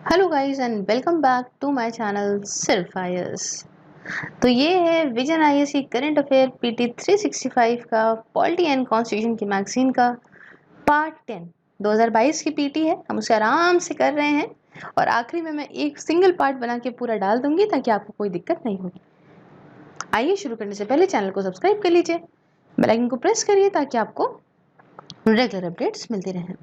Hello guys and welcome back to my channel सिर्फ IAS. तो ये है विजन आईएएस की करंट अफेयर पीटी 365 का पॉलिटी एंड कॉन्स्टिट्यूशन की मैगजीन का पार्ट 10 2022 की पीटी है। हम उसे आराम से कर रहे हैं और आखिरी में मैं एक सिंगल पार्ट बना के पूरा डाल दूंगी ताकि आपको कोई दिक्कत नहीं होगी। आइए शुरू करने से पहले चैनल को सब्सक्राइब कर लीजिए, बेल आइकन को प्रेस करिए ताकि आपको रेगुलर अपडेट्स मिलती रहें।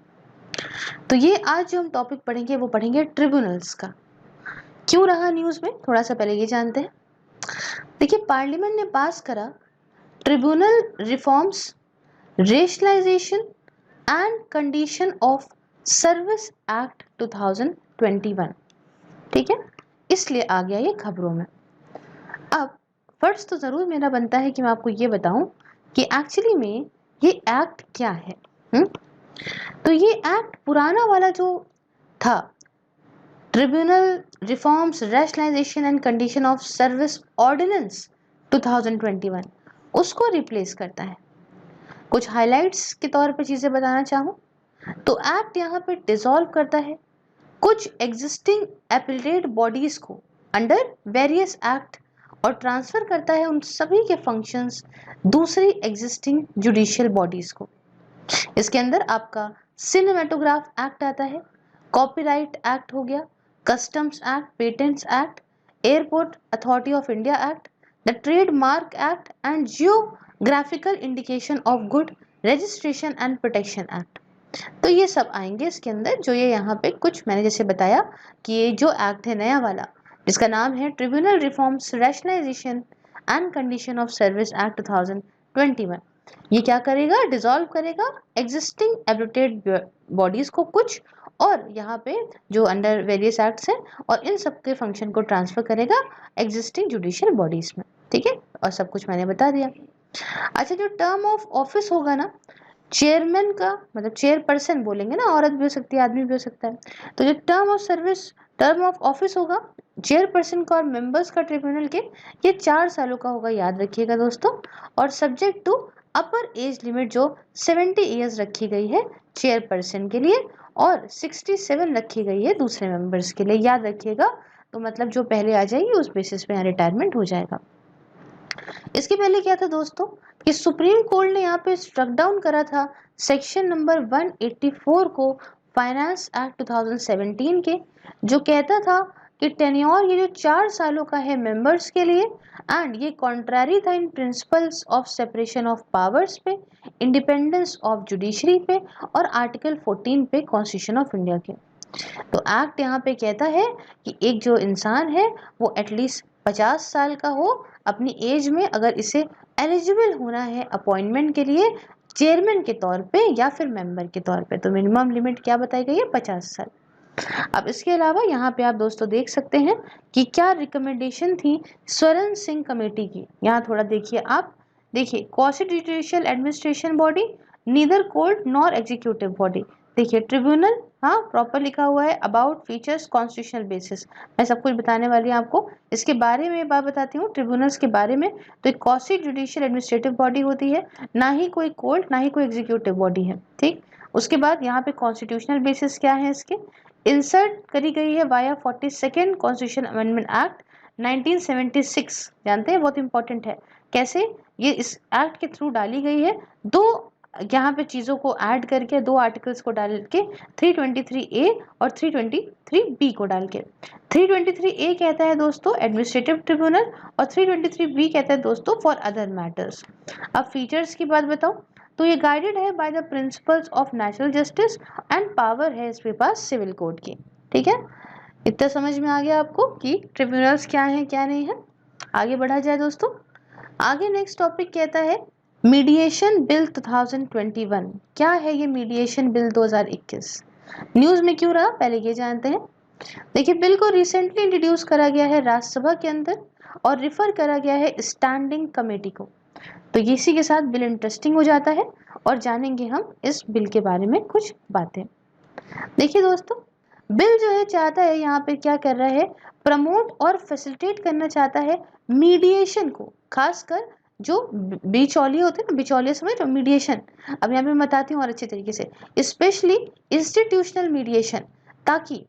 तो ये आज जो हम टॉपिक पढ़ेंगे वो पढ़ेंगे ट्रिब्यूनल्स का। क्यों रहा न्यूज़ में, थोड़ा सा पहले ये जानते हैं। देखिए, पार्लियामेंट ने पास करा tribunal reforms, rationalisation and condition of service act 2021। ठीक है, इसलिए आ गया ये खबरों में। अब फर्स्ट तो ज़रूर मेरा बनता है कि मैं आपको ये बताऊं कि एक्चुअली में ये एक्ट क्या है। तो ये एक्ट पुराना वाला जो था, tribunal reforms, rationalisation and condition of service ordinance 2021, उसको रिप्लेस करता है। कुछ हाइलाइट्स के तौर पे चीज़ें बताना चाहूँ तो एक्ट यहाँ पे डिसॉल्व करता है कुछ एग्जिस्टिंग एपिलेट बॉडीज को अंडर वेरियस एक्ट और ट्रांसफर करता है उन सभी के फंक्शंस दूसरी एग्जिस्टिंग जुडिशियल बॉडीज को। इसके अंदर आपका सिनेमेटोग्राफ एक्ट आता है, कॉपीराइट एक्ट हो गया, customs act, patents act, airport authority of India act, the trademark act and geographical indication of good registration and protection act. तो ये सब आएंगे इसके अंदर। जो ये यहाँ पे कुछ मैंने जैसे बताया कि ये जो एक्ट है नया वाला जिसका नाम है tribunal reforms, rationalisation and condition of service act 2021, ये क्या करेगा, डिसॉल्व करेगा एग्जिस्टिंग एब्रोटेड बॉडीज को कुछ, और यहाँ पे जो अंडर वेरियस एक्ट्स हैं और इन सब के फंक्शन को ट्रांसफर करेगा एग्जिस्टिंग जुडिशियल बॉडीज में। ठीक है, और सब कुछ मैंने बता दिया। अच्छा, जो टर्म ऑफ ऑफिस होगा ना चेयरमैन का, मतलब चेयरपर्सन बोलेंगे ना, औरत भी हो सकती है आदमी भी हो सकता है, तो जो टर्म ऑफ ऑफिस होगा चेयरपर्सन का और मेंबर्स का ट्रिब्यूनल के, ये 4 सालों का होगा, याद रखिएगा दोस्तों। और subject to upper age limit जो 70 ईयर्स रखी गई है चेयरपर्सन के लिए और 67 रखी गई है दूसरे मेंबर्स के लिए, याद रखिएगा। तो मतलब जो पहले आ जाएगी उस बेसिस पे यहाँ रिटायरमेंट हो जाएगा। इसके पहले क्या था दोस्तों कि सुप्रीम कोर्ट ने यहाँ पे स्ट्रक डाउन करा था सेक्शन नंबर 184 को फाइनेंस एक्ट 2017 के, जो कहता था कि टेन्योर ये जो 4 सालों का है मेंबर्स के लिए, एंड ये कॉन्ट्रैरी था in principles of separation of powers पे, इंडिपेंडेंस ऑफ जुडिशरी पे और आर्टिकल 14 पे कॉन्स्टिट्यूशन ऑफ इंडिया के। तो एक्ट यहाँ पे कहता है कि एक जो इंसान है वो एटलीस्ट 50 साल का हो अपनी एज में, अगर इसे एलिजिबल होना है अपॉइंटमेंट के लिए चेयरमैन के तौर पे या फिर मेंबर के तौर पे। तो मिनिमम लिमिट क्या बताई गई है, 50 साल। अब इसके अलावा यहाँ पे आप दोस्तों देख सकते हैं कि क्या रिकमेंडेशन थी स्वरण सिंह कमेटी की। यहाँ थोड़ा देखिए, आप देखिए, constitutional administration body, neither court nor executive body. देखिए ट्रिब्यूनल, हाँ प्रॉपर लिखा हुआ है, अबाउट फीचर्स कॉन्स्टिट्यूशनल बेसिस। मैं सब कुछ बताने वाली हूँ आपको, इसके बारे में बात बताती हूँ ट्रिब्यूनल्स के बारे में। तो एक कॉन्स्टी जुडिशियल एडमिनिस्ट्रेटिव बॉडी होती है, ना ही कोई कोर्ट ना ही कोई एग्जीक्यूटिव बॉडी है। ठीक, उसके बाद यहाँ पे कॉन्स्टिट्यूशनल बेसिस क्या है इसके, इंसर्ट करी गई है via 42nd constitution amendment act 1976। जानते हैं, बहुत इंपॉर्टेंट है। कैसे ये इस एक्ट के थ्रू डाली गई है, दो यहाँ पे चीज़ों को ऐड करके, दो आर्टिकल्स को डाल के, 323A और 323B को डाल के। 323A कहता है दोस्तों एडमिनिस्ट्रेटिव ट्रिब्यूनल और 323B कहता है दोस्तों फॉर अदर मैटर्स। अब फीचर्स की बात बताऊं तो ये गाइडेड है by the principles of natural justice and power है इसके पास सिविल कोड की। ठीक है, इतना समझ में आ गया आपको कि ट्रिब्यूनल्स क्या है क्या नहीं है। आगे बढ़ा जाए दोस्तों। आगे नेक्स्ट टॉपिक कहता है मीडिएशन बिल 2021। क्या है ये मीडिएशन बिल 2021, न्यूज़ में क्यों रहा, पहले ये जानते हैं। देखिए, बिल को रिसेंटली इंट्रोड्यूस करा गया है राज्यसभा के अंदर और रिफर करा गया है स्टैंडिंग कमेटी को। तो इसी के साथ बिल इंटरेस्टिंग हो जाता है और जानेंगे हम इस बिल के बारे में कुछ बातें। देखिए दोस्तों, बिल जो है चाहता है, यहाँ पे क्या कर रहा है, प्रमोट और फैसिलिटेट करना चाहता है मीडिएशन को, खासकर जो बिचौलिए होते हैं ना, बिचौलिए समझ रहे हो, मीडिएशन। अब यहाँ पे मैं बताती हूँ और अच्छे तरीके से, स्पेशली इंस्टीट्यूशनल मीडिएशन, ताकि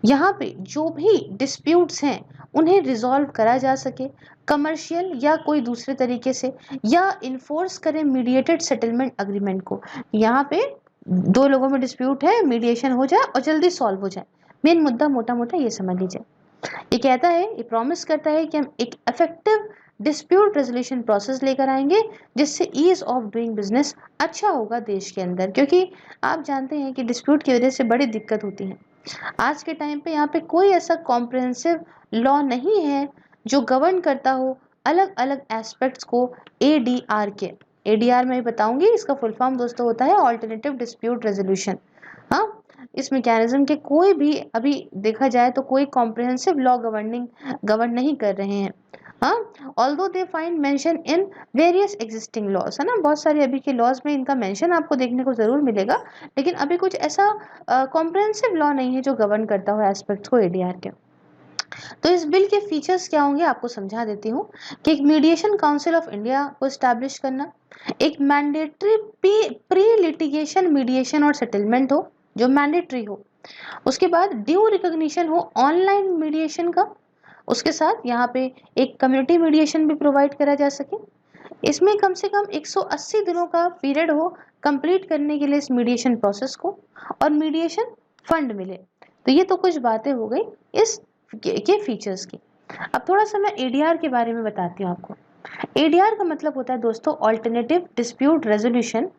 यहाँ पे जो भी डिस्प्यूट्स हैं उन्हें रिजॉल्व करा जा सके कमर्शियल या कोई दूसरे तरीके से, या इन्फोर्स करें मीडिएटेड सेटलमेंट अग्रीमेंट को। यहाँ पे दो लोगों में डिस्प्यूट है, मीडिएशन हो जाए और जल्दी सॉल्व हो जाए। मेन मुद्दा मोटा मोटा ये समझ लीजिए। ये कहता है, ये प्रॉमिस करता है कि हम एक इफेक्टिव डिस्प्यूट रेजोल्यूशन प्रोसेस लेकर आएंगे जिससे ईज ऑफ डूइंग बिजनेस अच्छा होगा देश के अंदर, क्योंकि आप जानते हैं कि डिस्प्यूट की वजह से बड़ी दिक्कत होती है। आज के टाइम पे यहाँ पे कोई ऐसा कॉम्प्रिहेंसिव लॉ नहीं है जो गवर्न करता हो अलग अलग एस्पेक्ट्स को एडीआर के। एडीआर मैं बताऊंगी, इसका फुल फॉर्म दोस्तों होता है ऑल्टरनेटिव डिस्प्यूट रेजोल्यूशन। हाँ, इस मैकेनिज्म के कोई भी अभी देखा जाए तो कोई कॉम्प्रिहेंसिव लॉ गवर्न नहीं कर रहे हैं। हाँ, although they find mention in various existing laws, है ना, बहुत सारे अभी के लॉज में इनका मेंशन आपको देखने को जरूर मिलेगा, लेकिन अभी कुछ ऐसा कॉम्प्रिहेंसिव लॉ नहीं है जो गवर्न करता हो एस्पेक्ट्स को एडीआर के। तो इस बिल के फीचर्स क्या होंगे आपको समझा देती हूँ कि एक मीडिएशन काउंसिल ऑफ इंडिया को एस्टैब्लिश करना, एक मैंडेटरी प्री लिटिगेशन मीडिएशन और सेटलमेंट हो जो मैंडेटरी हो, उसके बाद ड्यू रिकॉग्निशन हो ऑनलाइन मीडिएशन का, उसके साथ यहाँ पे एक कम्युनिटी मीडिएशन भी प्रोवाइड करा जा सके, इसमें कम से कम 180 दिनों का पीरियड हो कंप्लीट करने के लिए इस मीडिएशन प्रोसेस को, और मीडिएशन फंड मिले। तो ये तो कुछ बातें हो गई इस के फीचर्स की। अब थोड़ा सा मैं एडीआर के बारे में बताती हूँ आपको। एडीआर का मतलब होता है दोस्तों ऑल्टरनेटिव डिस्प्यूट रेजोल्यूशन,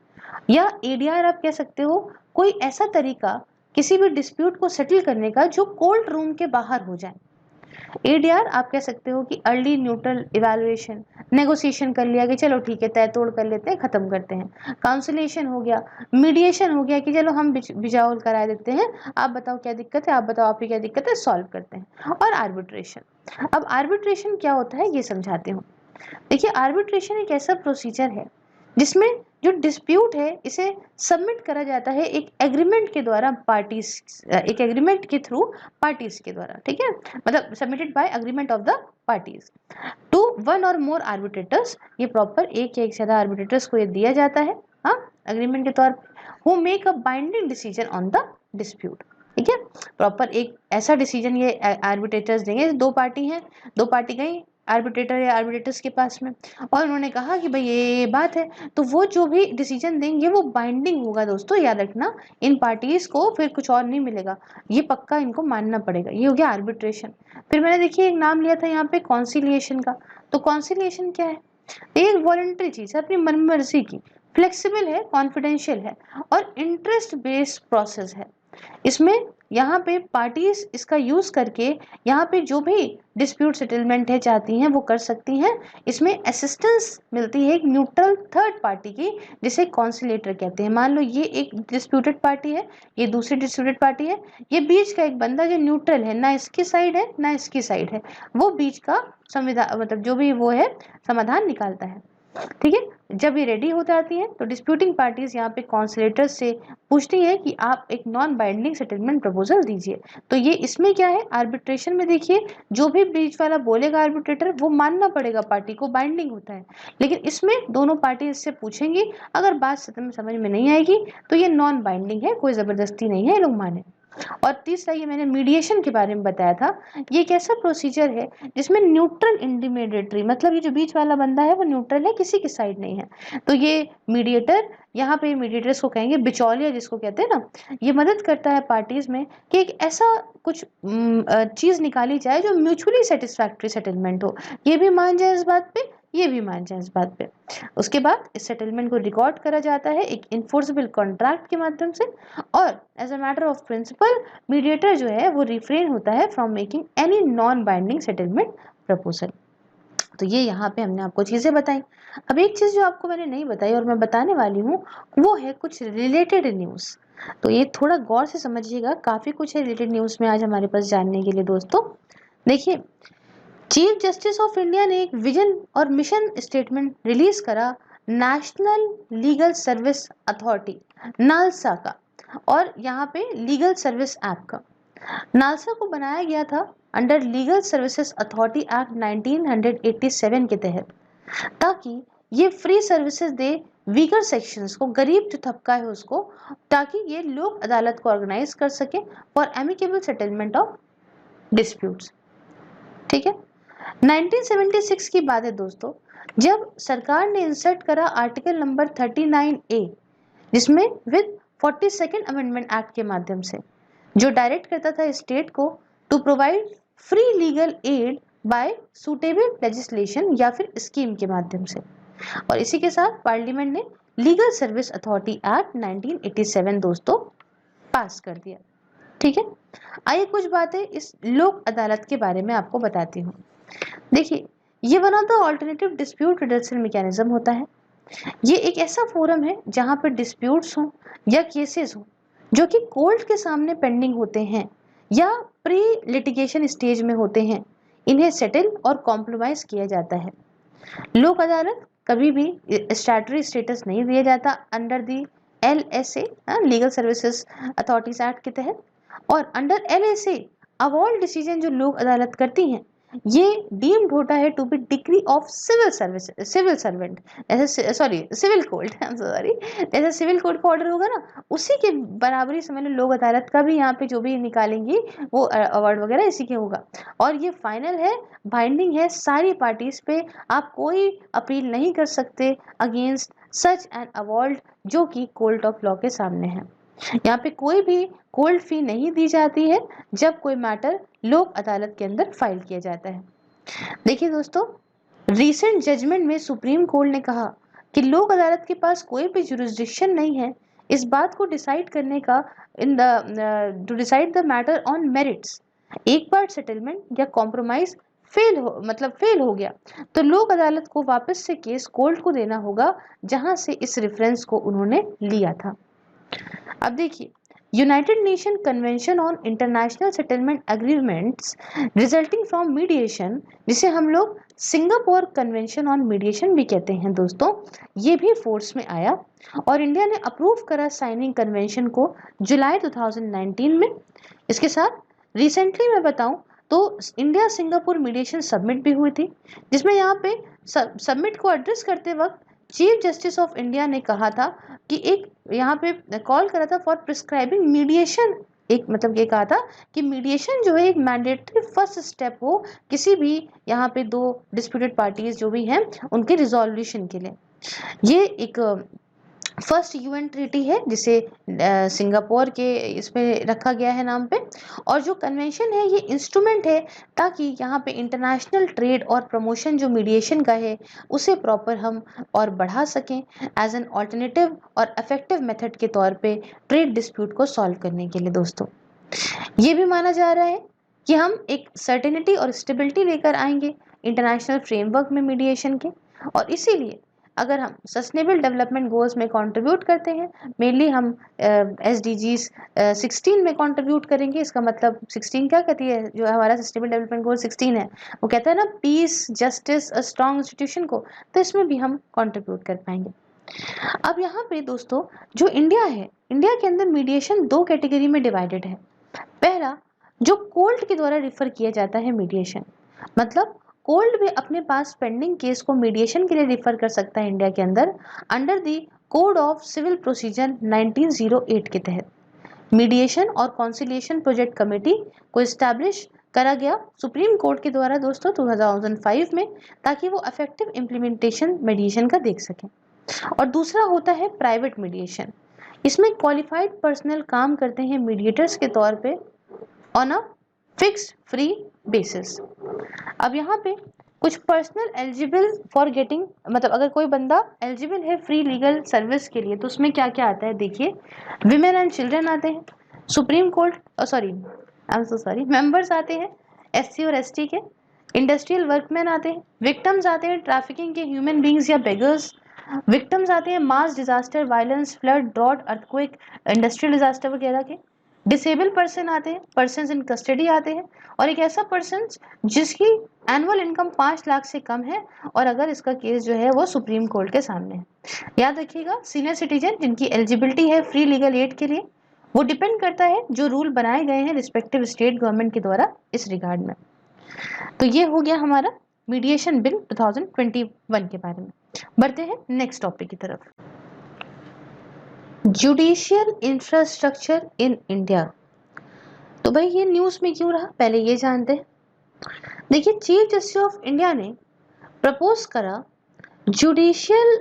या एडीआर आप कह सकते हो कोई ऐसा तरीका किसी भी डिस्प्यूट को सेटल करने का जो कोर्ट रूम के बाहर हो जाए। एडीआर आप कह सकते हो कि अर्ली न्यूट्रल इवैल्यूएशन, नेगोशिएशन कर लिया कि चलो ठीक है तय तोड़ कर लेते हैं, खत्म करते हैं। काउंसिलेशन हो गया, मीडिएशन हो गया कि चलो हम बिजाउल करा देते हैं, आप बताओ क्या दिक्कत है, आप बताओ आपकी क्या दिक्कत है, सॉल्व करते हैं। और आर्बिट्रेशन, अब आर्बिट्रेशन क्या होता है ये समझाती हूँ। देखिए, आर्बिट्रेशन एक ऐसा प्रोसीजर है जिसमें जो डिस्प्यूट है इसे सबमिट करा जाता है एक एग्रीमेंट के द्वारा, पार्टीज एक एग्रीमेंट के थ्रू पार्टीज के द्वारा, ठीक है, मतलब submitted by agreement of the parties to one और मोर आर्बिट्रेटर्स। ये प्रॉपर एक या एक से ज्यादा आर्बिट्रेटर्स को ये दिया जाता है, हाँ, एग्रीमेंट के तौर पर, who make a binding decision on the dispute. ठीक है, प्रॉपर एक ऐसा डिसीजन ये आर्बिट्रेटर्स देंगे। दो पार्टी हैं, दो पार्टी गई आर्बिट्रेटर या आर्बिट्रेटर्स के पास में, और उन्होंने कहा कि भाई ये बात है, तो वो जो भी डिसीजन देंगे वो बाइंडिंग होगा दोस्तों, याद रखना। इन पार्टीज को फिर कुछ और नहीं मिलेगा, ये पक्का इनको मानना पड़ेगा। ये हो गया आर्बिट्रेशन। फिर मैंने देखिए एक नाम लिया था यहाँ पे कॉन्सिलिएशन का। तो कॉन्सिलिएशन क्या है? एक वॉलंटरी चीज है, अपनी मनमर्जी की, फ्लेक्सिबल है, कॉन्फिडेंशियल है और इंटरेस्ट बेस्ड प्रोसेस है। इसमें यहाँ पे पार्टीज इसका यूज करके यहाँ पे जो भी डिस्प्यूट सेटलमेंट है चाहती हैं वो कर सकती हैं। इसमें असिस्टेंस मिलती है एक न्यूट्रल थर्ड पार्टी की, जिसे कॉन्सिलेटर कहते हैं। मान लो ये एक डिस्प्यूटेड पार्टी है, ये दूसरी डिस्प्यूटेड पार्टी है, ये बीच का एक बंदा जो न्यूट्रल है, ना इसकी साइड है ना इसकी साइड है, वो बीच का संविधान मतलब जो भी वो है समाधान निकालता है। ठीक है, जब ये रेडी हो जाती है तो डिस्प्यूटिंग पार्टीज यहाँ पे कॉन्सिलेटर से पूछती है कि आप एक नॉन बाइंडिंग सेटलमेंट प्रपोजल दीजिए। तो ये इसमें क्या है, आर्बिट्रेशन में देखिए जो भी बीच वाला बोलेगा आर्बिट्रेटर वो मानना पड़ेगा पार्टी को, बाइंडिंग होता है। लेकिन इसमें दोनों पार्टी इससे पूछेंगी, अगर बात समझ में नहीं आएगी तो ये नॉन बाइंडिंग है, कोई जबरदस्ती नहीं है, ये लोग माने। और तीसरा ये मैंने मीडिएशन के बारे में बताया था। ये एक ऐसा प्रोसीजर है जिसमें न्यूट्रल इंटीमेडिएटरी, मतलब ये जो बीच वाला बंदा है वो न्यूट्रल है, किसी की साइड नहीं है। तो ये मीडिएटर, यहाँ पे मीडिएटर्स को कहेंगे बिचौलिया जिसको कहते हैं ना, ये मदद करता है पार्टीज में कि एक ऐसा कुछ चीज निकाली जाए जो म्यूचुअली सेटिस्फैक्ट्री सेटलमेंट हो। ये भी मान जाए इस बात पे, ये भी मान जाए इस बात पे। उसके बाद इस सेटलमेंट को रिकॉर्ड करा जाता है एक इन्फोर्सेबल कॉन्ट्रैक्ट के माध्यम से, और as a matter of principle mediator जो है वो रिफ्रेन होता है from making any non binding settlement proposal. तो ये यहाँ पे हमने आपको चीजें बताई। अब एक चीज जो आपको मैंने नहीं बताई और मैं बताने वाली हूँ वो है कुछ रिलेटेड न्यूज। तो ये थोड़ा गौर से समझिएगा, काफी कुछ है रिलेटेड न्यूज में आज हमारे पास जानने के लिए दोस्तों। देखिए, चीफ जस्टिस ऑफ इंडिया ने एक विजन और मिशन स्टेटमेंट रिलीज करा national legal service authority NALSA का, और यहाँ पे लीगल सर्विस ऐप का। नालसा को बनाया गया था under legal services authority act 1987 के तहत, ताकि ये फ्री सर्विसेज दे वीकर सेक्शंस को, गरीब जो तबका है उसको, ताकि ये लोक अदालत को ऑर्गेनाइज कर सके for amicable settlement of disputes. ठीक है। 1976 की बात है दोस्तों, जब सरकार ने इंसर्ट करा आर्टिकल नंबर 39A, जिसमें विद 42nd अमेंडमेंट एक्ट के माध्यम से, जो डायरेक्ट करता था स्टेट को to provide free legal aid by suitable legislation या फिर स्कीम के माध्यम से। और इसी के साथ पार्लियामेंट ने लीगल सर्विस अथॉरिटी एक्ट 1987 दोस्तों पास कर दिया। ठीक है। आइए कुछ बातें इस लोक अदालत के बारे में आपको बताती हूँ। देखिए, ये one of the alternative dispute redressal mechanism होता है। ये एक ऐसा फोरम है जहाँ पे डिस्प्यूट्स हों या केसेस हों जो कि कोर्ट के सामने पेंडिंग होते हैं या प्री लिटिगेशन स्टेज में होते हैं, इन्हें सेटल और कॉम्प्रोमाइज किया जाता है। लोक अदालत कभी भी स्टैट्यूटरी स्टेटस नहीं दिया जाता under the LSA, legal services authorities act के तहत। और अंडर LSA अवॉल डिसीजन जो लोक अदालत करती हैं, ये डीम्ड होता है to be degree of civil service, civil servant, ऐसे सॉरी सिविल कोड, सॉरी, जैसे सिविल कोड का ऑर्डर होगा ना, उसी के बराबरी समझ लो लोक अदालत का भी यहाँ पे जो भी निकालेंगी वो अवार्ड वगैरह इसी के होगा। और ये फाइनल है, बाइंडिंग है सारी पार्टीज पे, आप कोई अपील नहीं कर सकते अगेंस्ट सच एन अवार्ड जो कि कोर्ट ऑफ लॉ के सामने है। यहाँ पे कोई भी कोल्ड फी नहीं दी जाती है जब कोई मैटर लोक अदालत के अंदर फाइल किया जाता है। देखिए दोस्तों, रीसेंट जजमेंट में सुप्रीम कोर्ट ने कहा कि लोक अदालत के पास कोई भी जुरिस्डिक्शन नहीं है इस बात को डिसाइड करने का, in the two decide the matter on merits. एक बार सेटलमेंट या कॉम्प्रोमाइज फेल हो गया तो लोक अदालत को वापस से केस कोर्ट को देना होगा जहां से इस रेफरेंस को उन्होंने लिया था। अब देखिए, United nation convention on international settlement agreements resulting from mediation, जिसे हम लोग सिंगापुर कन्वेंशन ऑन मीडिएशन भी कहते हैं दोस्तों, ये भी फोर्स में आया और इंडिया ने अप्रूव करा साइनिंग कन्वेंशन को जुलाई 2019 में। इसके साथ रिसेंटली मैं बताऊं तो इंडिया सिंगापुर मीडिएशन सबमिट भी हुई थी, जिसमें यहाँ पे सबमिट को एड्रेस करते वक्त चीफ जस्टिस ऑफ इंडिया ने कहा था कि एक यहाँ पे कॉल करा था फॉर प्रिस्क्राइबिंग मीडिएशन, एक मतलब ये कहा था कि मीडिएशन जो है एक मैंडेटरी फर्स्ट स्टेप हो किसी भी यहाँ पे दो डिस्प्यूटेड पार्टीज जो भी हैं उनके रिजोल्यूशन के लिए। ये एक फर्स्ट यूएन ट्रीटी है जिसे सिंगापुर के इसमें रखा गया है नाम पे। और जो कन्वेंशन है ये इंस्ट्रूमेंट है ताकि यहाँ पे इंटरनेशनल ट्रेड और प्रमोशन जो मीडिएशन का है उसे प्रॉपर हम और बढ़ा सकें एज एन ऑल्टरनेटिव और इफेक्टिव मेथड के तौर पे ट्रेड डिस्प्यूट को सॉल्व करने के लिए। दोस्तों, ये भी माना जा रहा है कि हम एक सर्टेनिटी और स्टेबिलिटी लेकर आएंगे इंटरनेशनल फ्रेमवर्क में मीडिएशन के, और इसीलिए अगर हम सस्टेनेबल डेवलपमेंट गोल्स में कंट्रीब्यूट करते हैं, मेनली हम SDGs 16 में कंट्रीब्यूट करेंगे। इसका मतलब 16 क्या कहती है, जो हमारा सस्टेनेबल डेवलपमेंट गोल 16 है, वो कहता है ना peace, justice, a strong institution को, तो इसमें भी हम कंट्रीब्यूट कर पाएंगे। अब यहाँ पे दोस्तों जो इंडिया है, इंडिया के अंदर मीडिएशन दो कैटेगरी में डिवाइडेड है। पहला, जो कोर्ट के द्वारा रिफर किया जाता है मीडिएशन, मतलब कोर्ट भी अपने पास पेंडिंग केस को मीडिएशन के लिए रिफर कर सकता है इंडिया के अंदर under the code of civil procedure 1908 के तहत। मीडिएशन और कॉन्सिलिएशन प्रोजेक्ट कमेटी को इस्टेब्लिश करा गया सुप्रीम कोर्ट के द्वारा दोस्तों 2005 में, ताकि वो इफेक्टिव इम्प्लीमेंटेशन मीडिएशन का देख सकें। और दूसरा होता है प्राइवेट मीडिएशन। इसमें क्वालिफाइड पर्सनल काम करते हैं मीडिएटर्स के तौर पे on a fixed free basis. अब यहाँ पे कुछ पर्सनल एलिजिबल फॉर गेटिंग, मतलब अगर कोई बंदा एलिजिबल है फ्री लीगल सर्विस के लिए तो उसमें क्या क्या आता है देखिए। विमेन एंड चिल्ड्रन आते हैं, सुप्रीम कोर्ट मेंबर्स आते हैं SC और ST के, इंडस्ट्रियल वर्कमैन आते हैं, विक्टिम्स आते हैं ट्रैफिकिंग के ह्यूमन बींग्स या बेगर्स, विक्टिम्स आते हैं mass disaster, violence, flood, drought, earthquake, industrial disaster वगैरह के, डिसेबल पर्सन आते हैं, पर्सन इन कस्टडी आते हैं, और एक ऐसा पर्सन जिसकी एनुअल इनकम 5 लाख से कम है और अगर इसका केस जो है वो सुप्रीम कोर्ट के सामने है। याद रखिएगा, सीनियर सिटीजन जिनकी एलिजिबिलिटी है फ्री लीगल एड के लिए, वो डिपेंड करता है जो रूल बनाए गए हैं रिस्पेक्टिव स्टेट गवर्नमेंट के द्वारा इस रिगार्ड में। तो ये हो गया हमारा मीडिएशन बिल 2021 के बारे में। बढ़ते हैं नेक्स्ट टॉपिक की तरफ। Judicial infrastructure in India. तो भाई ये न्यूज में क्यों रहा, पहले ये जानते हैं। देखिए, चीफ जस्टिस ऑफ इंडिया ने प्रपोज करा जुडिशियल,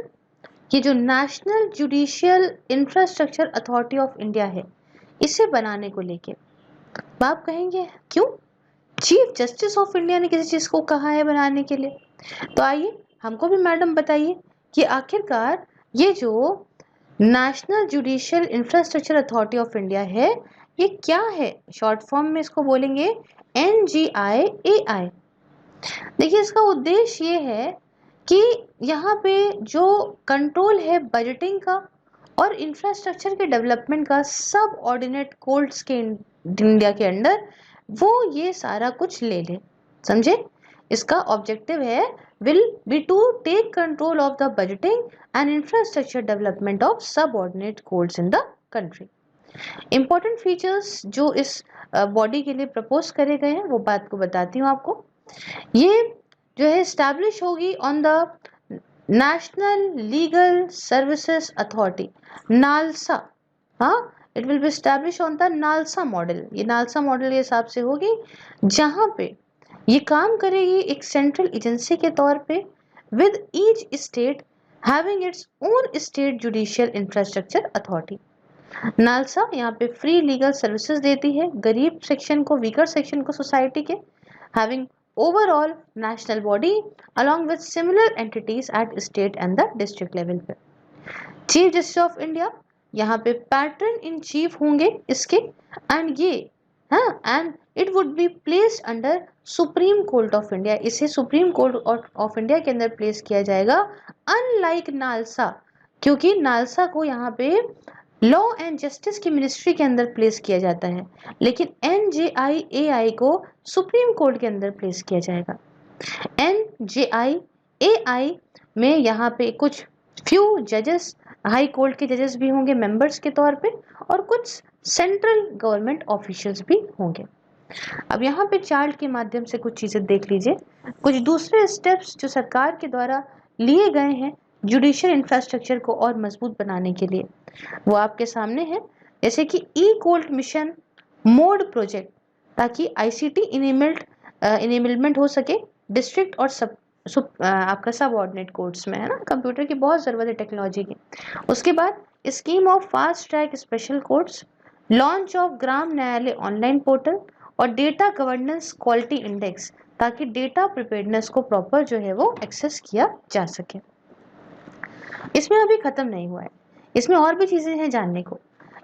ये जो national judicial infrastructure authority of India है, इसे बनाने को लेके। आप कहेंगे क्यों चीफ जस्टिस ऑफ इंडिया ने किसी चीज को कहा है बनाने के लिए? तो आइए हमको भी मैडम बताइए कि आखिरकार ये जो national judicial infrastructure authority of India है, ये क्या है? शॉर्ट फॉर्म में इसको बोलेंगे NGIAI। देखिए, इसका उद्देश्य ये है कि यहाँ पे जो कंट्रोल है बजटिंग का और इंफ्रास्ट्रक्चर के डेवलपमेंट का सब ऑर्डिनेट कोर्ट्स के इंडिया के अंडर, वो ये सारा कुछ ले ले। समझे? इसका ऑब्जेक्टिव है will be to take control of the budgeting and infrastructure development of subordinate courts in the country. Important features जो इस बॉडी के लिए प्रपोज करे गए हैं वो बात को बताती हूँ आपको। ये जो है स्टैब्लिश होगी on the national legal services authority, NALSA. हाँ, it will be establish on the NALSA model. ये नालसा मॉडल के हिसाब से होगी, जहाँ पे ये काम करेगी एक सेंट्रल एजेंसी के तौर पे with each state having its own state judicial infrastructure authority. NALSA यहाँ पे फ्री लीगल सर्विसेज देती है गरीब सेक्शन को, वीकर सेक्शन को सोसाइटी के, having overall national body along with similar entities at state and the district level पे। Chief justice of India यहाँ पे पैटर्न इन चीफ होंगे इसके, एंड ये and it would be placed under supreme court of India. इसे supreme court of India के अंदर place किया जाएगा, अनलाइक नालसा, क्योंकि नालसा को यहाँ पे लॉ एंड जस्टिस की मिनिस्ट्री के अंदर प्लेस किया जाता है, लेकिन NJIAI को सुप्रीम कोर्ट के अंदर प्लेस किया जाएगा। NJIAI में यहाँ पे कुछ फ्यू जजेस, हाई कोर्ट के जजेस भी होंगे मेंबर्स के तौर पे, और कुछ सेंट्रल गवर्नमेंट ऑफिशियल्स भी होंगे। अब यहाँ पे चार्ट के माध्यम से कुछ चीजें देख लीजिए, कुछ दूसरे स्टेप्स जो सरकार के द्वारा लिए गए हैं जुडिशियल इंफ्रास्ट्रक्चर को और मजबूत बनाने के लिए, वो आपके सामने है। जैसे कि ई-कोर्ट मिशन मोड प्रोजेक्ट, ताकि ICT इनेबलमेंट हो सके डिस्ट्रिक्ट और आपका सब ऑर्डिनेट कोर्ट्स में, है ना। कंप्यूटर की बहुत ज़रूरत है, टेक्नोलॉजी की। उसके बाद scheme of fast track special courts, launch of Gram Nyayalaya online portal और डेटा गवर्नेंस क्वालिटी इंडेक्स, ताकि डेटा प्रिपेयर्डनेस को प्रॉपर जो है वो एक्सेस किया जा सके। इसमें अभी खत्म नहीं हुआ है, इसमें और भी चीजें हैं जानने को।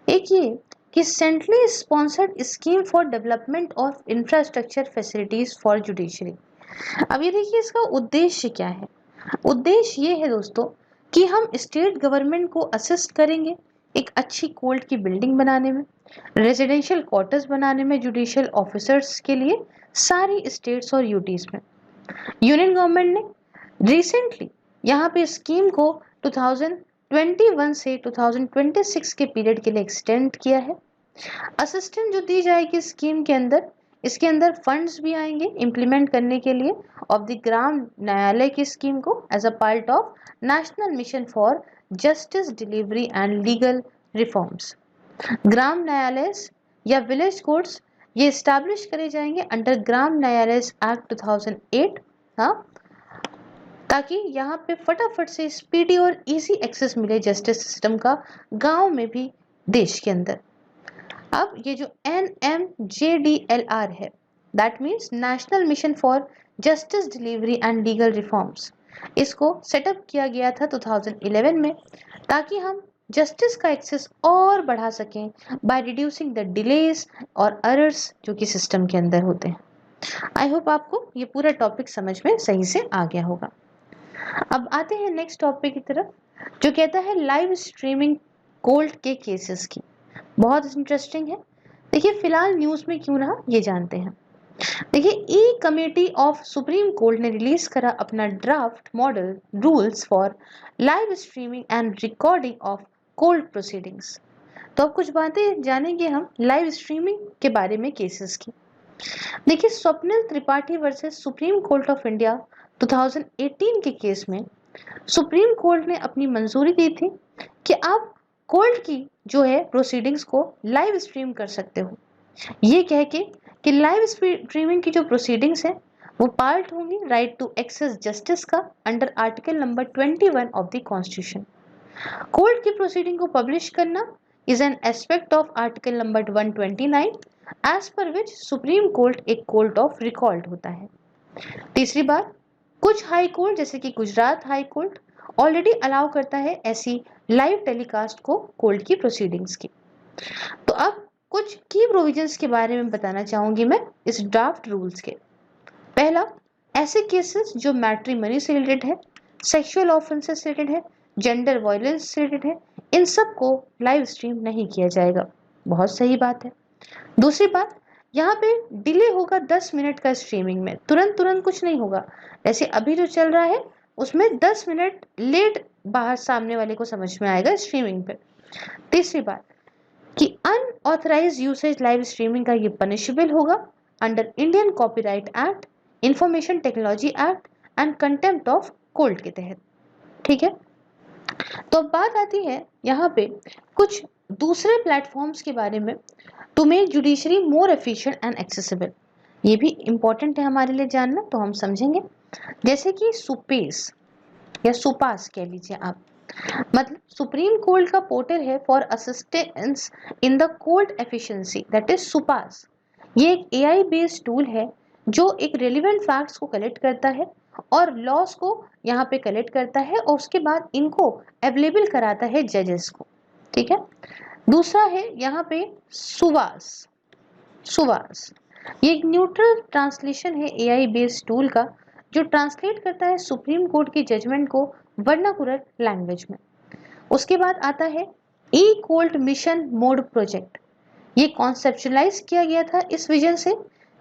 एक ये कि centrally sponsored scheme for development of infrastructure facilities for judiciary. अब ये देखिए, इसका उद्देश्य क्या है। उद्देश्य ये है दोस्तों कि हम स्टेट गवर्नमेंट को असिस्ट करेंगे एक अच्छी कोर्ट की बिल्डिंग बनाने में, रेजिडेंशियल क्वार्टर्स बनाने में जुडिशियल ऑफिसर्स के लिए सारी स्टेट्स और यूटीज में। यूनियन गवर्नमेंट ने रिसेंटली यहाँ पे स्कीम को 2021 से 2026 के पीरियड के लिए एक्सटेंड किया है। असिस्टेंस जो दी जाएगी स्कीम के अंदर, इसके अंदर फंड्स भी आएंगे इम्प्लीमेंट करने के लिए ऑफ द ग्राम न्यायालय की स्कीम को as a part of national mission for justice delivery and legal reforms. Gram Nyayalaya या विलेज कोर्ट्स ये स्टैब्लिश करे जाएंगे अंडर ग्राम न्यायालय एक्ट 2008, हाँ, ताकि यहाँ पे फटाफट से स्पीडी और इजी एक्सेस मिले जस्टिस सिस्टम का गांव में भी, देश के अंदर। अब ये जो NMJDLR है, that means national mission for justice delivery and legal reforms, इसको सेटअप किया गया था 2011 में, ताकि हम जस्टिस का एक्सेस और बढ़ा सकें बाय रिड्यूसिंग द डिलेस और एरर्स जो कि सिस्टम के अंदर होते हैं। आई होप आपको ये पूरा टॉपिक समझ में सही से आ गया होगा। अब आते हैं नेक्स्ट टॉपिक की तरफ, जो कहता है लाइव स्ट्रीमिंग कोर्ट के केसेस की। बहुत इंटरेस्टिंग है। देखिए, फिलहाल न्यूज में क्यों रहा ये जानते हैं। देखिए, ई कमेटी ऑफ सुप्रीम कोर्ट ने रिलीज करा अपना draft model rules for live streaming and recording of court proceedings. तो अब कुछ बातें जानेंगे हम लाइव स्ट्रीमिंग के बारे में केसेस की। देखिए, Swapnil Tripathi versus supreme court of India 2018 के केस में सुप्रीम कोर्ट ने अपनी मंजूरी दी थी कि आप कोर्ट की जो है प्रोसीडिंग्स को लाइव स्ट्रीम कर सकते हो, ये कह के कि लाइव स्ट्रीमिंग की जो प्रोसीडिंग्स है वो पार्ट होंगी राइट टू एक्सेस जस्टिस का under article number 21 of the constitution. Court की प्रोसीडिंग को पब्लिश करना is an aspect of article number 129 as per which supreme court एक कोर्ट ऑफ रिकॉर्ड होता है। तीसरी बात, कुछ हाई कोर्ट जैसे कि Gujarat high court already allow करता है ऐसी लाइव टेलीकास्ट को कोर्ट की प्रोसीडिंग्स की। तो अब कुछ की प्रोविजंस के बारे में बताना चाहूंगी मैं इस ड्राफ्ट रूल्स के। पहला, ऐसे केसेस जो मैट्रिमनी से रिलेटेड है, सेक्सुअल ऑफेंसेस से रिलेटेड है, जेंडर वायलेंस से रिलेटेड है, इन सब को लाइव स्ट्रीम नहीं किया जाएगा। बहुत सही बात है। दूसरी बात, यहाँ पे डिले होगा 10 मिनट का स्ट्रीमिंग में, तुरंत तुरंत कुछ नहीं होगा। जैसे अभी जो चल रहा है उसमें 10 मिनट लेट बाहर सामने वाले को समझ में आएगा स्ट्रीमिंग पे। तीसरी बात कि अनऑथराइज्ड यूसेज लाइव स्ट्रीमिंग का ये पनिशेबल होगा under Indian copyright act, information technology act and contempt of court के तहत। ठीक है, तो अब बात आती है यहाँ पे कुछ दूसरे प्लेटफॉर्म्स के बारे में to make judiciary more efficient and accessible. ये भी इंपॉर्टेंट है हमारे लिए जानना, तो हम समझेंगे। जैसे कि सुपेस या सुपास कह लीजिए आप, मतलब सुप्रीम कोर्ट का पोर्टल है for assistance in the court efficiency, that is SUPACE. ये एक एआई बेस्ड टूल है जो एक रेलिवेंट फैक्ट्स को कलेक्ट करता है और लॉस को यहाँ पे कलेक्ट करता है और उसके बाद इनको अवेलेबल कराता है जजेस को। ठीक है, दूसरा है यहाँ पे सुवास। सुवास ये एक न्यूट्रल ट्रांसलेशन है एआई बेस्ड टूल का जो ट्रांसलेट करता है सुप्रीम कोर्ट की जजमेंट को वर्नाकुलर लैंग्वेज में। उसके बाद आता है ई कोर्ट मिशन मोड प्रोजेक्ट। ये कॉन्सेप्चुलाइज किया गया था इस विजन से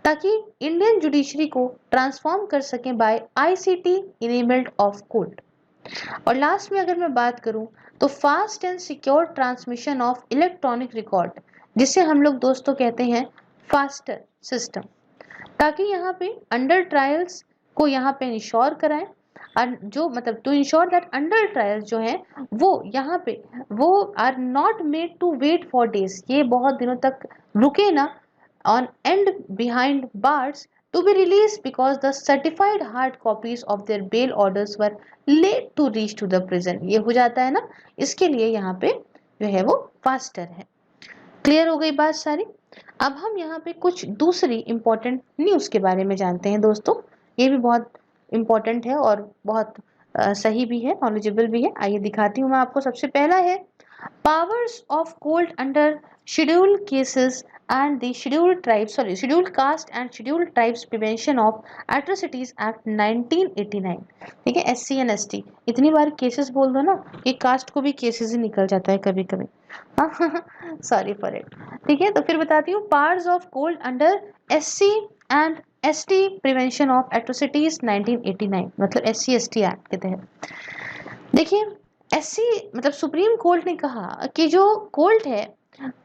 ताकि इंडियन जुडिशरी को ट्रांसफॉर्म कर सके by ICT enabled of court. और लास्ट में अगर मैं बात करूं तो fast and secure transmission of electronic record, जिसे हम लोग दोस्तों कहते हैं फास्टर सिस्टम, ताकि यहाँ पे अंडर ट्रायल्स को यहाँ पे इंश्योर कराएं, जो मतलब to ensure that under trials जो है वो यहाँ पे वो are not made to wait for days, ये बहुत दिनों तक रुके ना on and behind bars to be released because the certified hard copies of their bail orders were late to reach to the prison। ये हो जाता है ना, इसके लिए यहाँ पे जो है वो फास्टर है। क्लियर हो गई बात सारी। अब हम यहाँ पे कुछ दूसरी इंपॉर्टेंट न्यूज़ के बारे में जानते हैं दोस्तों, ये भी बहुत इंपॉर्टेंट है और बहुत सही भी है, नॉलेजेबल भी है। आइए दिखाती हूँ मैं आपको। सबसे पहला है powers of court under scheduled cases and the scheduled caste and scheduled tribes prevention of atrocities act 1989। ठीक है, SC and ST, इतनी बार केसेस बोल दो ना कि कास्ट को भी केसेस ही निकल जाता है कभी कभी, सॉरी फॉर इट। ठीक है, तो फिर बताती हूँ powers of court under SC and ST prevention of atrocities 1989, मतलब SC ST एक्ट के तहत। देखिए SC मतलब सुप्रीम कोर्ट ने कहा कि जो कोर्ट है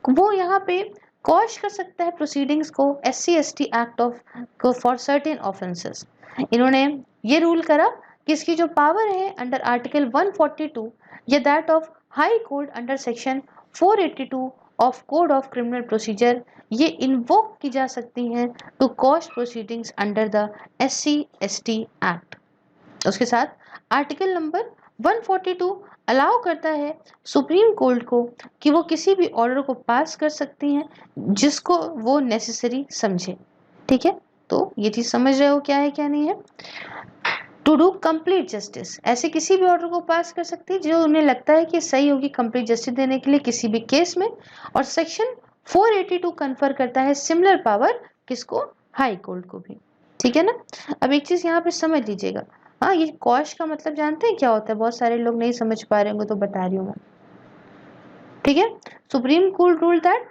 वो यहाँ पे कॉश कर सकता है प्रोसीडिंग्स को SC ST एक्ट ऑफ को फॉर सर्टेन ऑफेंसेस। इन्होंने ये रूल करा कि इसकी जो पावर है अंडर आर्टिकल 142 या that of high court under section 482 of code of criminal procedure, ये इन्वोक की जा सकती हैं to quash proceedings under the SC ST act. उसके साथ आर्टिकल नंबर 142 अलाउ करता है सुप्रीम कोर्ट को कि वो किसी भी ऑर्डर को पास कर सकती हैं जिसको वो नेसेसरी समझे। ठीक है, तो ये चीज समझ रहे हो क्या है क्या नहीं है। टू डू कंप्लीट जस्टिस, ऐसे किसी भी ऑर्डर को पास कर सकती है जो उन्हें लगता है कि सही होगी कंप्लीट जस्टिस देने के लिए किसी भी केस में। और सेक्शन 482 कन्फर करता है सिमिलर पावर किसको, हाई कोर्ट को भी। ठीक है ना। अब एक चीज यहाँ पे समझ लीजिएगा, हाँ ये कॉश का मतलब जानते हैं क्या होता है, बहुत सारे लोग नहीं समझ पा रहे होंगे तो बता रही हूँ मैं। ठीक है, supreme court rule that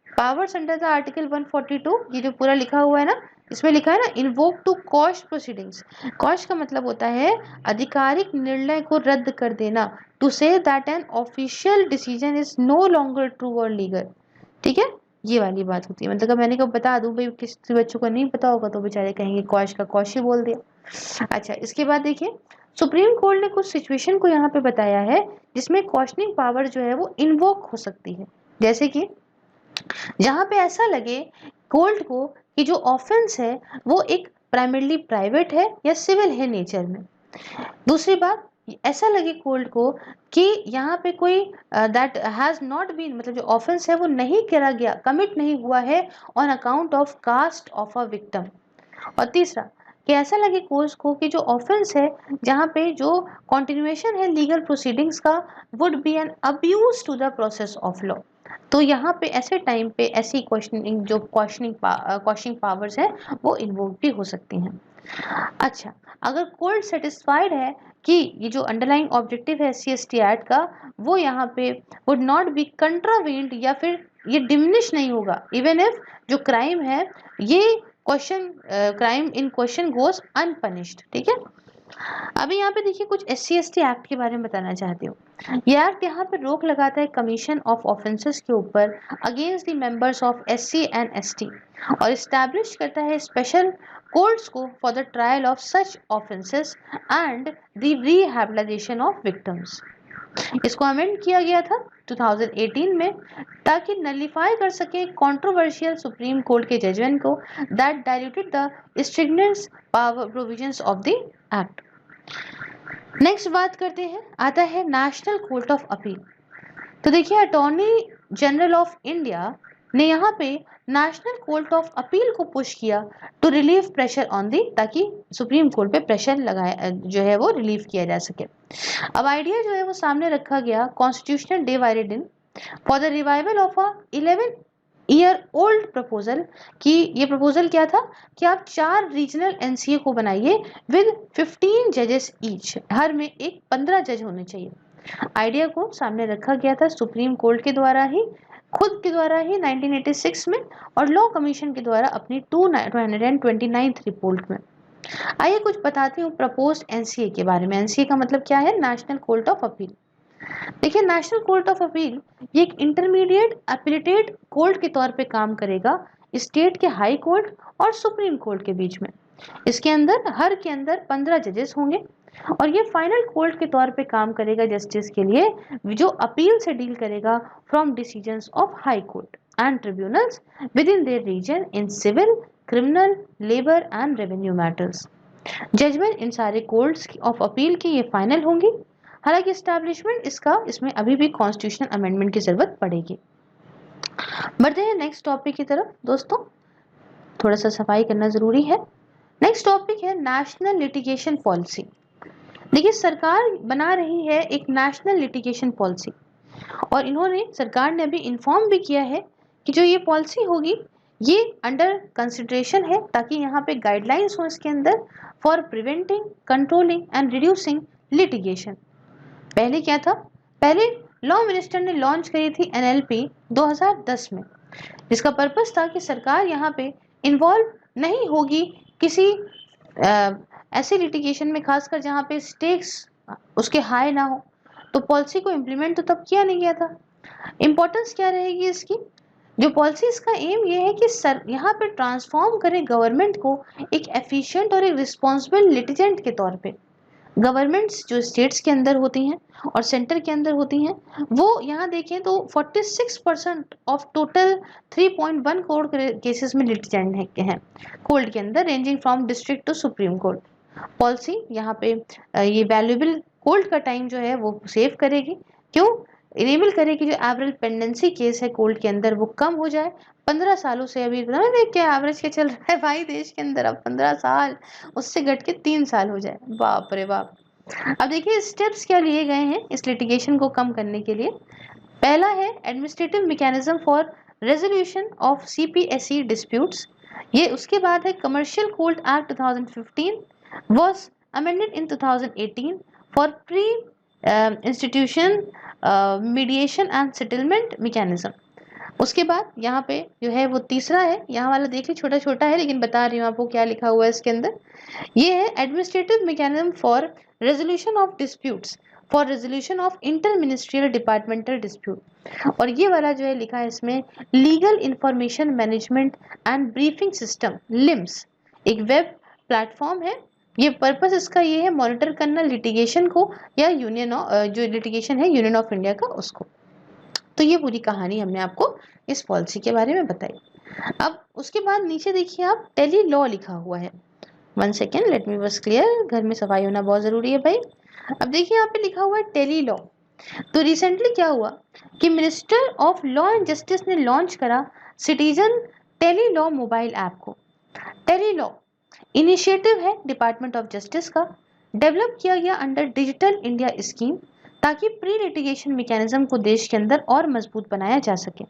powers under the article 142, ये जो पूरा लिखा हुआ है ना, इसमें लिखा है ना invoke to quash proceedings. Quash का मतलब होता है आधिकारिक निर्णय को रद्द कर देना, to say that an official decision is no longer true और लीगल। ठीक है, ये वाली बात होती है। मतलब अगर मैंने कब बता दूं भाई, किसी बच्चों को नहीं पता होगा तो बेचारे कहेंगे कॉश का कॉश ही बोल दिया। अच्छा, इसके बाद देखिए सुप्रीम कोर्ट ने कुछ सिचुएशन को यहाँ पे बताया है जिसमें क्वेश्चनिंग पावर जो है वो इन्वोक हो सकती है। जैसे कि जहां पे ऐसा लगे कोर्ट को कि जो ऑफेंस है वो एक प्राइमरली प्राइवेट है या सिविल है नेचर में। दूसरी बात, ऐसा लगे कोर्ट को कि यहाँ पे कोई दैट हैज नॉट बीन, मतलब जो ऑफेंस है वो नहीं करा गया, कमिट नहीं हुआ है on account of caste of a victim. और तीसरा कि ऐसा लगे कोर्ट को कि जो ऑफेंस है जहाँ पे जो कॉन्टिन्यूएशन है लीगल प्रोसीडिंग्स का would be an abuse to the process of law. तो यहाँ पे ऐसे टाइम पे ऐसी क्वेश्चनिंग जो क्वेश्चनिंग पावर्स है वो इन्वोक भी हो सकती हैं। अच्छा, अगर कोर्ट सेटिस्फाइड है कि ये जो अंडरलाइंग ऑब्जेक्टिव है SC/ST एक्ट का वो यहाँ पे वुड नॉट बी कंट्रावेंड या फिर ये डिमिनिश नहीं होगा, इवन इफ जो क्राइम है ये क्राइम इन क्वेश्चन गोज अनपनिश्ड। ठीक है, अभी यहाँ पे देखिए कुछ SC/ST एक्ट के बारे में बताना चाहती हूँ। ये एक्ट यहाँ पे रोक लगाता है कमीशन ऑफ ऑफेंसेस के ऊपर against the members of SC and ST और इस्टेब्लिश करता है स्पेशल कोर्ट्स को for the trial of such offences and the rehabilitation of victims. इसको अमेंड किया गया था 2018 में ताकि नलिफाई कर सके कंट्रोवर्शियल सुप्रीम कोर्ट के जजमेंट को that diluted the strictness power provisions of the act. Next बात करते हैं, आता है नेशनल कोर्ट ऑफ अपील। तो देखिए अटॉर्नी जनरल ऑफ इंडिया ने यहाँ पे नेशनल कोर्ट ऑफ अपील को पुश किया to relieve pressure on the, ताकि सुप्रीम कोर्ट पे प्रेशर लगाया जो है वो रिलीव किया जा सके। अब आइडिया जो है वो सामने रखा गया कॉन्स्टिट्यूशनल डे वायरेडिन for the revival of a 11 year old proposal. कि ये प्रपोजल क्या था कि आप 4 रीजनल NCA को बनाइए विद 15 जजेस ईच, हर में एक 15 जज होने चाहिए। आइडिया को सामने रखा गया था सुप्रीम कोर्ट के द्वारा ही, खुद के द्वारा ही 1986 में और लॉ कमीशन के द्वारा अपनी 229th रिपोर्ट में। आइए कुछ बताती हूँ प्रपोज्ड NCA के बारे में। NCA का मतलब क्या है? National court of appeal. देखिए नेशनल कोर्ट ऑफ अपील ये एक इंटरमीडिएट अपीलेटेड कोर्ट के तौर पे काम करेगा स्टेट के हाई कोर्ट और सुप्रीम कोर्ट के बीच में। इसके अंदर हर के अंदर 15 जजेस होंगे और ये फाइनल कोर्ट के तौर पे काम करेगा जस्टिस के लिए, जो अपील से डील करेगा from decisions of high court and tribunals within their region in civil, criminal, labour and revenue matters. Judgment इन सारे कोर्ट्स ऑफ अपील की ये फाइनल होंगी। हालांकि एस्टैब्लिशमेंट इसमें अभी भी कॉन्स्टिट्यूशनल अमेंडमेंट की जरूरत पड़ेगी। बढ़ते हैं नेक्स्ट टॉपिक की तरफ। दोस्तों थोड़ा सा सफाई करना जरूरी है। नेक्स्ट टॉपिक है नेशनल लिटिगेशन पॉलिसी। देखिए सरकार बना रही है एक नेशनल लिटिगेशन पॉलिसी और सरकार ने अभी इन्फॉर्म भी किया है कि जो ये पॉलिसी होगी ये अंडर कंसिडरेशन है, ताकि यहाँ पे गाइडलाइंस हो इसके अंदर for preventing, controlling and reducing litigation. पहले क्या था? पहले लॉ मिनिस्टर ने लॉन्च करी थी NLP 2010 में, जिसका पर्पस था कि सरकार यहाँ पे इन्वॉल्व नहीं होगी किसी ऐसे लिटिगेशन में, खासकर जहाँ पे स्टेक्स उसके हाई ना हो। तो पॉलिसी को इम्प्लीमेंट तो तब किया नहीं गया था। इम्पोर्टेंस क्या रहेगी इसकी? जो पॉलिसी इसका एम ये है कि यहाँ पे ट्रांसफॉर्म करे गवर्नमेंट को एक एफिशिएंट और एक रिस्पॉन्सिबल लिटिजेंट के तौर पे। गवर्नमेंट्स जो स्टेट्स के अंदर होती हैं और सेंटर के अंदर होती हैं, वो यहाँ देखें तो 46% ऑफ टोटल 3.1 करोड़ केसेस में लिटिजेंट हैं कोर्ट के अंदर, ranging from district to supreme court. Policy यहाँ पे ये वैल्यूएबल कोर्ट का टाइम जो है वो सेव करेगी। क्यों? इनेबल करेगी जो एवरेज पेंडेंसी केस है कोर्ट के अंदर वो कम हो जाए। 15 सालों से अभी क्या एवरेज क्या चल रहा है भाई देश के अंदर, अब 15 साल उससे घट के 3 साल हो जाए। बाप रे बाप। अब देखिए स्टेप्स क्या लिए गए हैं इस लिटिगेशन को कम करने के लिए। पहला है administrative mechanism for resolution of CPSE disputes. ये उसके बाद है commercial court act 2015 was amended in 2018 for institution mediation and settlement mechanism. उसके बाद यहाँ पे जो है वो तीसरा है, यहाँ वाला देखिए छोटा छोटा है लेकिन बता रही हूँ आपको क्या लिखा हुआ है इसके अंदर। ये है administrative mechanism for resolution of disputes for resolution of inter ministerial departmental dispute. और ये वाला जो है लिखा है इसमें legal information management and briefing system limbs, एक वेब प्लेटफॉर्म है। ये पर्पस इसका ये है मॉनिटर करना लिटिगेशन को या जो लिटिगेशन है यूनियन ऑफ इंडिया का उसको। तो ये पूरी कहानी हमने आपको इस पॉलिसी के बारे में बताई। अब उसके बाद नीचे देखिए आप टेली लॉ लिखा हुआ है। 1 सेकेंड, लेट मी बस क्लियर, घर में सफाई होना बहुत जरूरी है भाई। अब देखिए यहाँ पे लिखा हुआ है टेली लॉ। तो रिसेंटली क्या हुआ कि minister of law and justice ने लॉन्च करा citizen tele law mobile app को। टेली लॉ इनिशिएटिव है डिपार्टमेंट ऑफ जस्टिस का, डेवलप किया गया अंडर डिजिटल इंडिया स्कीम, ताकि प्री लिटिगेशन मैकेनिज्म को देश के अंदर और मजबूत बनाया जा सके।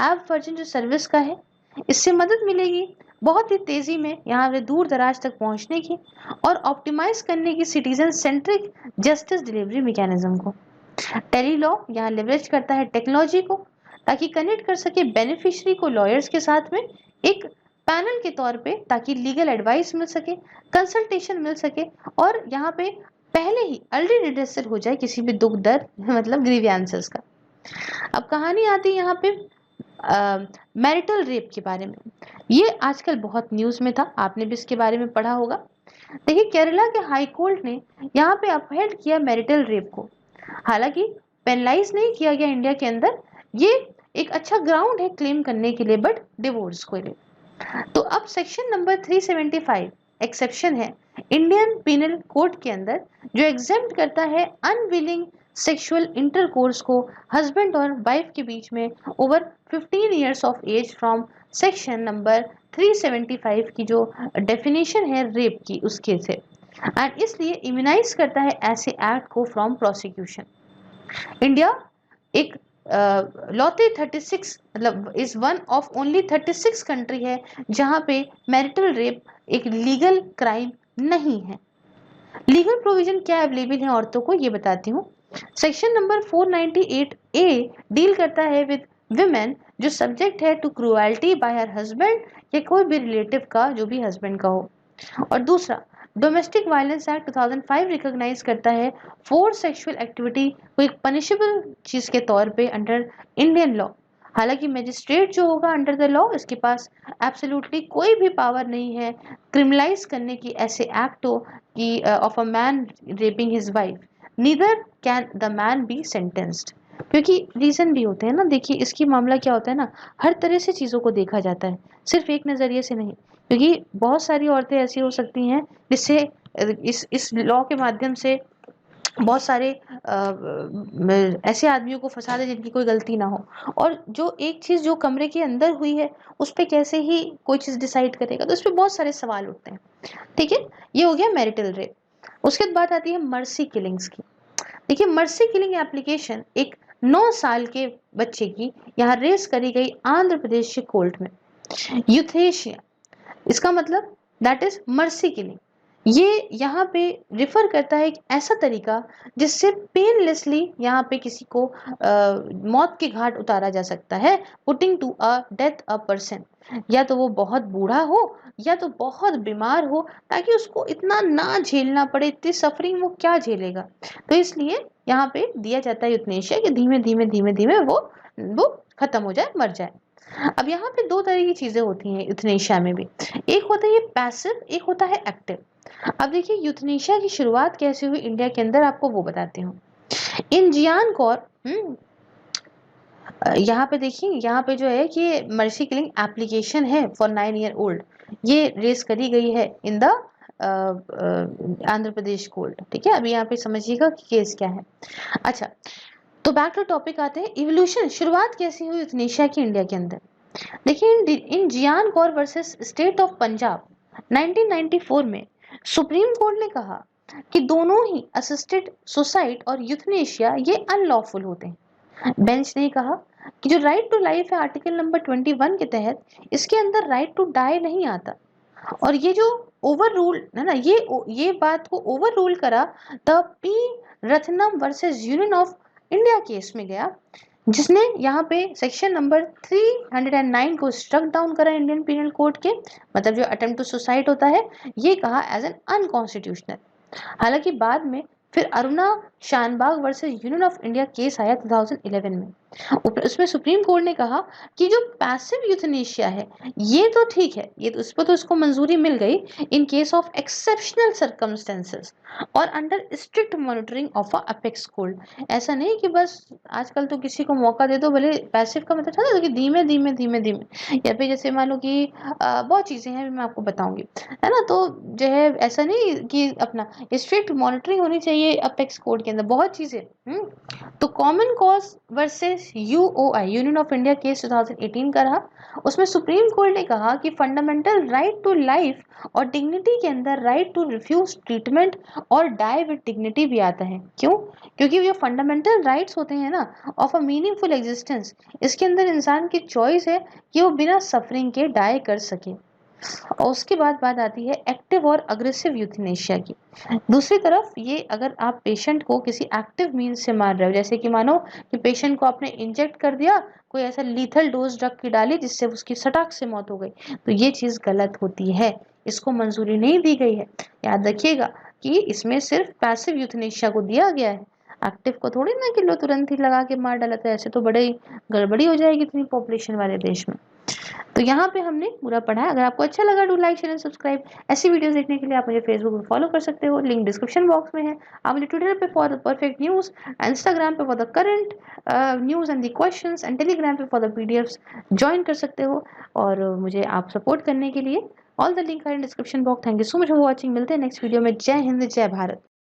ऐप वर्जन जो सर्विस का है, इससे मदद मिलेगी बहुत ही तेजी में यहाँ पे दूर दराज तक पहुंचने की और ऑप्टिमाइज करने की citizen centric justice delivery mechanism को। टेली लॉ यहाँ लेवरेज करता है टेक्नोलॉजी को ताकि कनेक्ट कर सके बेनिफिशियरी को लॉयर्स के साथ में एक पैनल के तौर पे, ताकि लीगल एडवाइस मिल सके, कंसल्टेशन मिल सके और यहाँ पे पहले ही अर्ली रिड्रेसल हो जाए किसी भी दुख दर्द मतलब ग्रीवियंसेस का। अब कहानी आती है यहाँ पे मैरिटल रेप के बारे में। ये आजकल बहुत न्यूज में था, आपने भी इसके बारे में पढ़ा होगा। देखिए केरला के हाई कोर्ट ने यहाँ पे अपहेल्ड किया मैरिटल रेप को। हालांकि पेनलाइज नहीं किया गया इंडिया के अंदर, ये एक अच्छा ग्राउंड है क्लेम करने के लिए, बट डिवोर्स को लिए। तो अब सेक्शन नंबर 375 एक्सेप्शन है इंडियन पिनल कोड के अंदर, जो एग्जेम्प्ट करता है अनविलिंग सेक्सुअल इंटरकोर्स को हस्बैंड और वाइफ के बीच में over 15 years of age from section number 375 की जो डेफिनेशन है रेप की उसके से, एंड इसलिए इम्यूनाइज करता है ऐसे एक्ट को फ्रॉम प्रोसिक्यूशन। इंडिया एक लौते 36 मतलब is one of only 36 country है जहां पे मैरिटल रेप एक लीगल क्राइम नहीं है। लीगल प्रोविजन क्या अवेलेबल है औरतों को ये बताती हूँ। सेक्शन नंबर 498A डील करता है विद विमेन जो सब्जेक्ट है to cruelty by her husband या कोई भी रिलेटिव का जो भी हस्बैंड का हो। और दूसरा डोमेस्टिक वायलेंस एक्ट 2005 रिकॉग्नाइज करता है फोर्स सेक्सुअल एक्टिविटी को एक पनिशेबल चीज के तौर पे अंडर इंडियन लॉ। हालांकि मजिस्ट्रेट जो होगा अंडर द लॉ, इसके पास एब्सोल्युटली कोई भी पावर नहीं है क्रिमिनलाइज करने की ऐसे एक्ट हो कि of a man rapping his wife, neither can the man B sentenced. क्योंकि रीजन भी होते हैं ना, देखिए इसकी मामला क्या होता है ना, हर तरह से चीज़ों को देखा जाता है, सिर्फ एक नज़रिए से नहीं। क्योंकि बहुत सारी औरतें ऐसी हो सकती हैं जिससे इस लॉ के माध्यम से बहुत सारे ऐसे आदमियों को फंसा दे जिनकी कोई गलती ना हो, और जो एक चीज़ जो कमरे के अंदर हुई है उस पर कैसे ही कोई चीज़ डिसाइड करेगा, तो इस पर बहुत सारे सवाल उठते हैं। ठीक है, ये हो गया मैरिटल रेप। उसके बाद बात आती है मर्सी किलिंग्स की। देखिए मर्सी किलिंग एप्लीकेशन एक 9 साल के बच्चे की यहाँ रेस करी गई आंध्र प्रदेश के कोर्ट में। यूथेशिया इसका मतलब दैट इज मर्सी किलिंग। ये यहाँ पे रिफर करता है एक ऐसा तरीका जिससे पेनलेसली यहाँ पे किसी को मौत के घाट उतारा जा सकता है, putting to a death a person. या तो वो बहुत बूढ़ा हो या तो बहुत बीमार हो, ताकि उसको इतना ना झेलना पड़े, इतनी सफरिंग वो क्या झेलेगा। तो इसलिए यहाँ पे दिया जाता है यूथनेशिया कि धीमे धीमे धीमे धीमे वो खत्म हो जाए, मर जाए। अब यहाँ पे दो तरह की चीजें होती हैं यूथनेशिया में भी, एक होता है ये पैसिव, एक होता है एक्टिव। अब देखिए यूथनेशिया की शुरुआत कैसे हुई इंडिया के अंदर, आपको वो बताती हूँ। इन जियान कौर यहाँ पे देखिए, यहाँ पे जो है कि मर्सी किलिंग एप्लीकेशन है फॉर 9 ईयर ओल्ड, ये रेस करी गई है in the Andhra Pradesh court. ठीक है, अभी यहाँ पे समझिएगा कि केस क्या है। अच्छा, तो बैक टू टॉपिक आते हैं, इवोल्यूशन शुरुआत कैसी हुई यूथनेशिया की इंडिया के अंदर। देखिए in Gian Kaur versus state of Punjab 1994 में सुप्रीम कोर्ट ने कहा कि दोनों ही असिस्टेड सुसाइड और यूथनेशिया ये अनलॉफुल होते हैं। बेंच ने कहा कि जो राइट टू लाइफ है आर्टिकल नंबर 21 के तहत, इसके अंदर राइट टू डाई नहीं आता। और ये जो ओवर रूल है ना, ये बात को ओवर रूल करा the P Ratnam versus union of India case में गया, जिसने यहाँ पे सेक्शन नंबर 309 को स्ट्रक डाउन करा इंडियन पीनल कोड के, मतलब जो अटेम्प्ट टू सुसाइड होता है ये कहा एज एन अनकॉन्स्टिट्यूशनल। हालांकि बाद में फिर Aruna Shanbaug versus union of India case आया 2011 में। उसमें सुप्रीम कोर्ट ने कहा कि जो पैसिव यूथनेशिया है ये तो ठीक है, ये तो उस पर तो इसको मंजूरी मिल गई in case of exceptional circumstances और under strict monitoring of a apex court. ऐसा नहीं कि बस आजकल तो किसी को मौका दे दो, भले पैसिव का मतलब था कि धीमे धीमे धीमे धीमे, या फिर जैसे मान लो कि बहुत चीजें हैं मैं आपको बताऊंगी, है ना। तो जो है ऐसा नहीं कि अपना स्ट्रिक्ट मॉनिटरिंग होनी चाहिए अपेक्स कोर्ट के अंदर, बहुत चीजें। तो common cause versus UOI union of India case 2018 का रहा। उसमें सुप्रीम कोर्ट ने कहा कि फंडामेंटल राइट टू लाइफ और डिग्निटी के अंदर राइट टू रिफ्यूज ट्रीटमेंट और डाई विद डिग्निटी भी आता है। क्यों? क्योंकि जो फंडामेंटल राइट्स होते हैं ना ऑफ अ मीनिंगफुल एग्जिस्टेंस, इसके अंदर इंसान की चॉइस है कि वो बिना सफरिंग के डाई कर सके। और उसके बाद बात आती है एक्टिव और अग्रेसिव यूथनेशिया की। दूसरी तरफ ये अगर आप पेशेंट को किसी एक्टिव मीन्स से मार रहे हो, जैसे कि मानो कि पेशेंट को आपने इंजेक्ट कर दिया, कोई ऐसा लीथल डोज ड्रग की डाली जिससे उसकी सटाक से मौत हो गई, तो ये चीज गलत होती है, इसको मंजूरी नहीं दी गई है। याद रखिएगा कि इसमें सिर्फ पैसिव यूथनेशिया को दिया गया है, एक्टिव को थोड़ी ना कि लो तुरंत ही लगा के मार डाला था, ऐसे तो बड़े गड़बड़ी हो जाएगी इतनी पॉपुलेशन वाले देश में। तो यहाँ पे हमने पूरा पढ़ा है। अगर आपको अच्छा लगा do like share and subscribe. ऐसी वीडियोस देखने के लिए आप मुझे फेसबुक पे फॉलो कर सकते हो, लिंक डिस्क्रिप्शन बॉक्स में है। आप मुझे ट्विटर पे for the perfect news, Instagram पे for the current news and the questions, and Telegram पे फॉर द पीडीएफ्स ज्वाइन कर सकते हो। और मुझे आप सपोर्ट करने के लिए all the link are in description box. Thank you so much for watching. मिलते हैं नेक्स्ट वीडियो में। जय हिंद, जय भारत।